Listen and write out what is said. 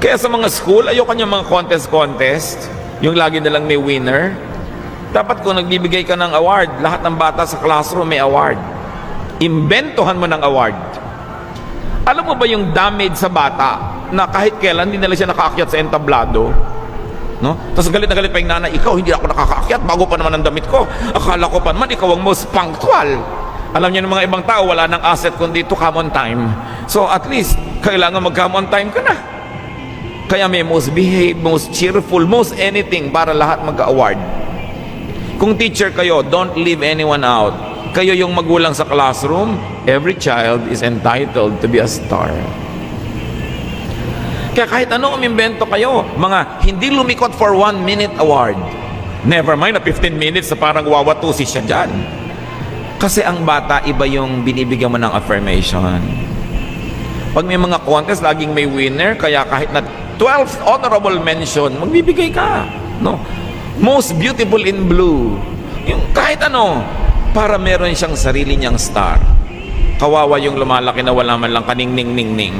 Kaya sa mga school, ayoko niya mga contest, yung lagi nalang may winner. Dapat kung nagbibigay ka ng award, lahat ng bata sa classroom may award. Imbentohan mo ng award. Alam mo ba yung damage sa bata na kahit kailan hindi nila siya nakaakyat sa entablado? No? Tapos galit na galit pa yung nanay, ikaw hindi ako nakakaakyat, bago pa naman ang damit ko. Akala ko pa naman ikaw ang most punctual. Alam niyo ng mga ibang tao, wala nang asset kundi to come on time. So at least, kailangan mag-come on time ka na. Kaya may most behave, most cheerful, most anything para lahat mag-award. Kung teacher kayo, don't leave anyone out. Kayo yung magulang sa classroom, every child is entitled to be a star. Kaya kahit ano umimbento kayo, mga hindi lumikot for 1 minute award. Never mind na 15 minutes na parang wawatusi siya dyan. Kasi ang bata, iba yung binibigyan mo ng affirmation. Pag may mga contest, laging may winner, kaya kahit na 12th honorable mention, magbibigay ka. No? Most beautiful in blue. Yung kahit ano, para meron siyang sarili niyang star. Kawawa yung lumalaki na wala man lang kaning-ning-ning-ning.